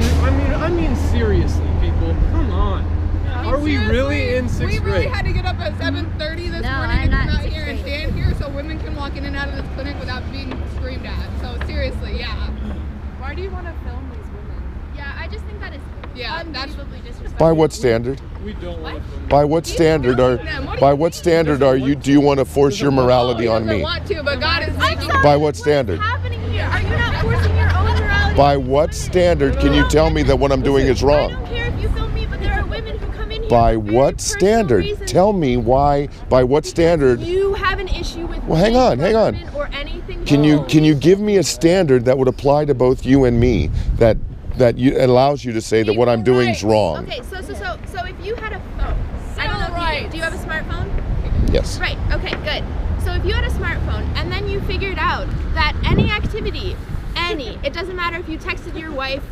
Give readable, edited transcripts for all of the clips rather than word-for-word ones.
I mean, seriously, people, come on. Are we really in 6th grade? We really had to get up at 7:30 this morning to come out here and stand here so women can walk in and out of this clinic without being screamed at. So seriously, yeah. Why do you want to film these women? Yeah, I just think that is unbelievably disrespectful. By what standard? We don't want to film. By what standard are you? Do you want to force your morality on me? I want to, but God is making. By what standard? What's happening here? Are you not forcing your own morality? By what standard can you tell me that what I'm doing is I wrong? don't care if you film me, but there are women who come in here. By for very what personal standard? reasons. Tell me why. By what standard? You have an issue with Well, hang on. or anything. Can you give me a standard that would apply to both you and me that allows you to say that what I'm doing is wrong? Okay, so if you had a phone, I don't know. Do you have a smartphone? Yes. Right. Okay. Good. So if you had a smartphone and then you figured out that any activity, it doesn't matter if you texted your wife,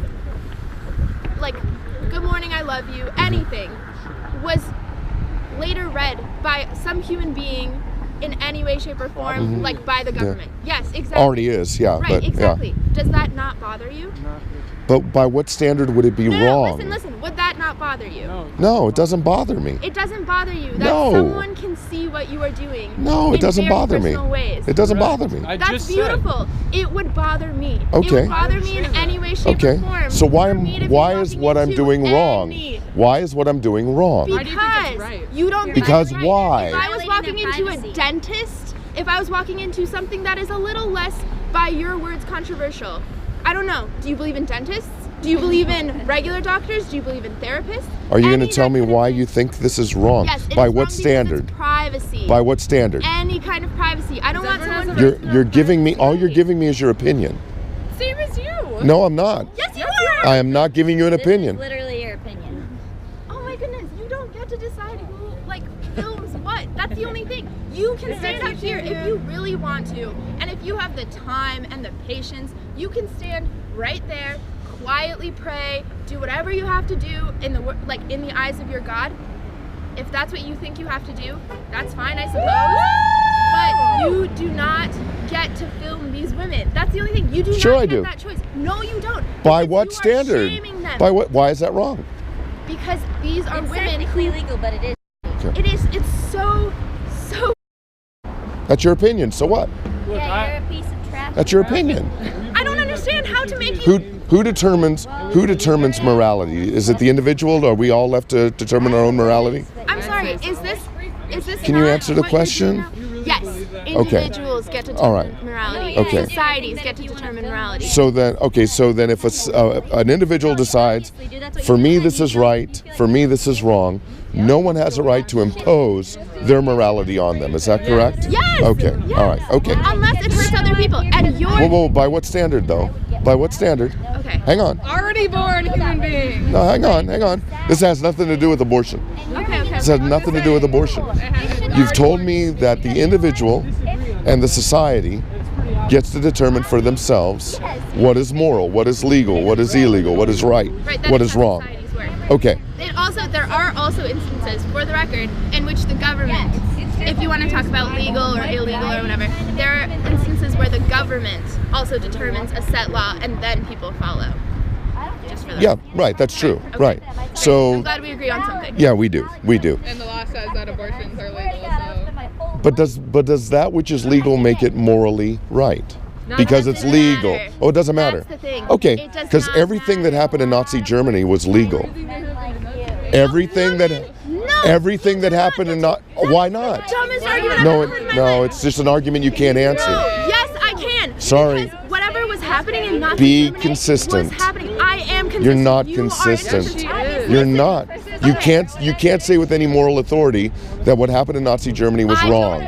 like, "Good morning, I love you," anything, was later read by some human being in any way, shape, or form, like by the government. Yeah. Yes, exactly. Already is, yeah. Right, but, exactly. Yeah. Does that not bother you? But by what standard would it be wrong? Listen. Would that not bother you? No, it doesn't bother me. It doesn't bother you that No. someone can see what you are doing. No, it doesn't very bother me. personal ways. It doesn't bother me. That's beautiful. It would bother me. Okay. It would bother me in any way, shape, or form. So for me to be why is walking what I'm into doing wrong? any- Why is what I'm doing wrong? Because you don't. Because right. why? If I was walking into a dentist, if I was walking into something that is a little less, by your words, controversial, I don't know. Do you believe in dentists? Do you believe in regular doctors? Do you believe in therapists? Are you going to tell me why you think this is wrong? Yes, it By is what wrong because standard? it's privacy. By what standard? Any kind of privacy. I don't want someone. You're giving me, all you're giving me is your opinion. Same as you. No, I'm not. Yes, you are. I am not giving you an opinion. This is literally your opinion. Oh my goodness, you don't get to decide who films what. That's the only thing. You can stand up here if you really want to, and if you have the time and the patience, you can stand right there, quietly pray, do whatever you have to do in the eyes of your God. If that's what you think you have to do, that's fine, I suppose. But you do not get to film these women. That's the only thing. You do not get that choice. No, you don't. By Because what you are standard? shaming them. By what? Why is that wrong? Because these are It's women technically who. legal, but it is. It's so. That's your opinion. So what? Yeah, you're a piece of trash. That's your opinion. I don't understand how to make you. Who determines morality? Is it the individual? Are we all left to determine our own morality? I'm sorry. Is this? Can you not answer the what you're question? doing now? Yes. Okay. Individuals get to determine All right. morality. Okay. Societies get to determine morality. So then if an individual decides, for me this is right, for me this is wrong, no one has a right to impose their morality on them. Is that correct? Yes. Okay. Yes. All right. Okay. Unless it hurts other people, and you're. Whoa, by what standard though? By what standard? Okay. Hang on. Already born human being. No, hang on. This has nothing to do with abortion. Okay. This has nothing to do with abortion. You've told me that the individual and the society gets to determine for themselves what is moral, what is legal, what is illegal, what is right, what is wrong. Okay. There are also instances, for the record, in which the government, if you want to talk about legal or illegal or whatever, there are instances where the government also determines a set law and then people follow. Just for that. Yeah, right, that's true. Okay. Right. So I'm glad we agree on something. yeah, we do. And the law says that abortions are legal, so. But does that which is legal make it morally right? Because it's legal. Oh, it doesn't matter. That's the thing. Okay, It does because not everything that happened in Nazi Germany was legal. Everything that happened in why not? Dumbest argument No, I've ever heard in my no, life. it's just an argument you can't answer. Yes, I can. Sorry. Because whatever was happening in Nazi Be Germany consistent. was happening. I am consistent. You're not You consistent. Are You're not. You can't say with any moral authority that what happened in Nazi Germany was wrong.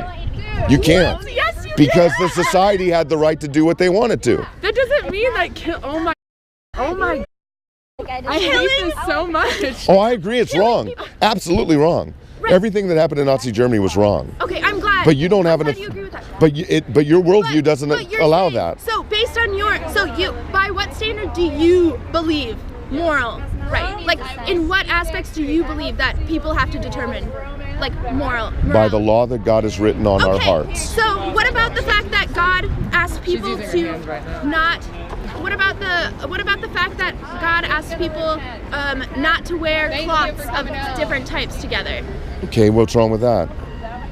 You can't. Yes, you Because can. the society had the right to do what they wanted to. That doesn't mean that oh my. I hate this so much. Oh, I agree, it's wrong. Absolutely wrong. Everything that happened in Nazi Germany was wrong. Okay, I'm glad. But you don't have glad enough. you agree with that. But your worldview doesn't But you're allow saying- that. So based on by what standard do you believe moral right? Like in what aspects do you believe that people have to determine moral? By the law that God has written on our hearts. So what about the fact that God asked people to not about the fact that God asked people not to wear cloths of different types together? Okay, what's wrong with that?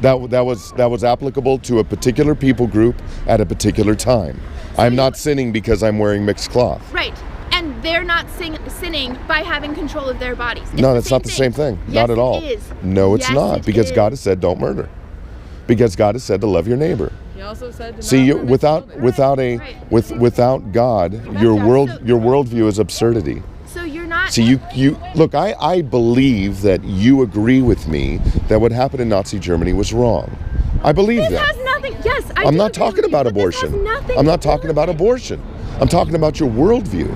That was applicable to a particular people group at a particular time. I'm not sinning because I'm wearing mixed cloth. Right. And they're not sinning by having control of their bodies. It's No, that's not the same thing. Yes, Not at all. It is. No, it's Yes, not. it Because is. God has said don't murder. Because God has said to love your neighbor. He also said to See, not you, harm his without children. Right. without God, your worldview is absurdity. So you're not. See, you look. I believe that you agree with me that what happened in Nazi Germany was wrong. I believe This that. has nothing. Yes, I I'm do not agree talking with you, about but this has abortion. nothing I'm to not do talking with about it. abortion. I'm talking about your worldview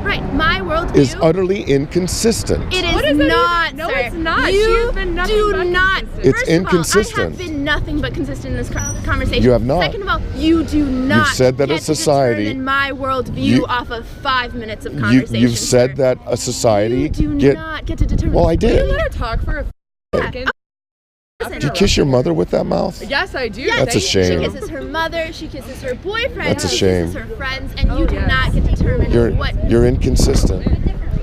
Right, my worldview is utterly inconsistent. It is What does that not, even- no, sir. it's not. She You has been nothing do but not. consistent. It's First of all, I inconsistent. have been nothing but consistent in this conversation. You have not. Second of all, you do not. said that a get to society- determine my worldview You- off of 5 minutes of conversation. You've said sir. that a society You do get. not get to determine. Well, I Can you did. let her talk for a second? Listen. Do you kiss your mother with that mouth? Yes, I do. Yes, That's a Thank shame. She you. kisses her mother. She kisses her boyfriend. That's a she shame. kisses her friends, and you Oh, do yes. not get to determine what. You're inconsistent.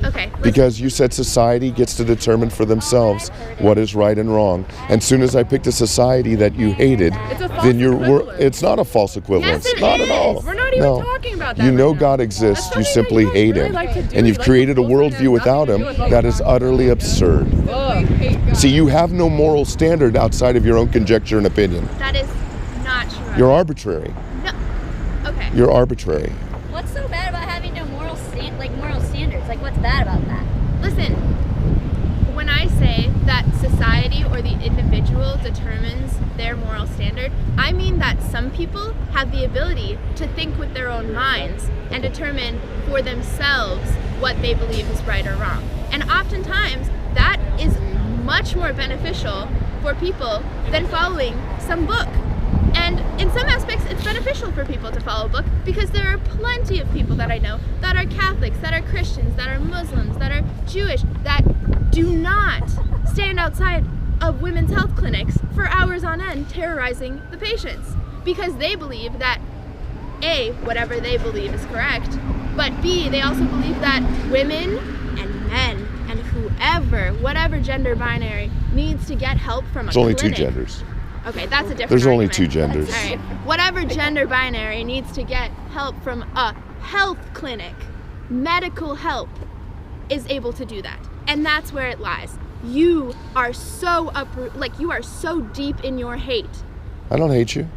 Okay. listen. Because you said society gets to determine for themselves what is right and wrong. And soon as I picked a society that you hated, It's a false then equivalence. it's not a false equivalence. Yes, it not is. at all. We're not even No. talking about that You know right now. God exists, That's you something simply that hate really him. like to do. And you've Like created a the bullshit worldview has without nothing him to do with that is utterly absurd. Ugh. See, you have no moral standard outside of your own conjecture and opinion. That is not true. You're arbitrary. No. Okay. You're arbitrary. What's so bad about having no moral standards? Like, what's bad about that? Listen, when I say that society or the individual determines their moral standard, I mean that some people have the ability to think with their own minds and determine for themselves what they believe is right or wrong. And oftentimes, that is much more beneficial for people than following some book. And in some aspects, it's beneficial for people to follow a book because there are plenty of people that I know that are Catholics, that are Christians, that are Muslims, that are Jewish, that do not stand outside of women's health clinics for hours on end terrorizing the patients because they believe that A, whatever they believe is correct, but B, they also believe that women and men and whoever, whatever gender binary, needs to get help from a There's only two clinic. genders. Okay, that's a different There's only argument. two genders. All right. Whatever gender binary needs to get help from a health clinic, medical help, is able to do that. And that's where it lies. You are so you are so deep in your hate. I don't hate you.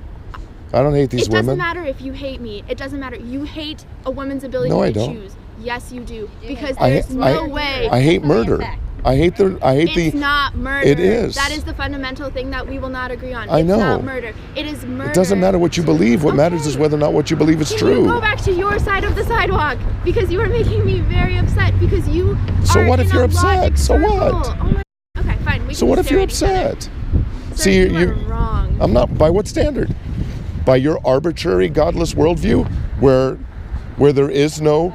I don't hate these It doesn't women. matter if you hate me. It doesn't matter. You hate a woman's ability No, to I don't. choose. Yes, you do. Because I- there's no way. I hate murder. I hate It's not murder. It is. That is the fundamental thing that we will not agree on. I It's know. not murder. It is murder. It doesn't matter what you believe. What matters is whether or not what you believe is Can true. you go back to your side of the sidewalk? Because you are making me very upset because you So are what if in you're a upset? logic So what? circle. Oh my. Okay, fine. We So can what if stare you're at each other. upset? Sir, See, you are wrong. I'm not. By what standard? By your arbitrary, godless worldview, where there is no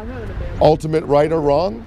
ultimate right or wrong?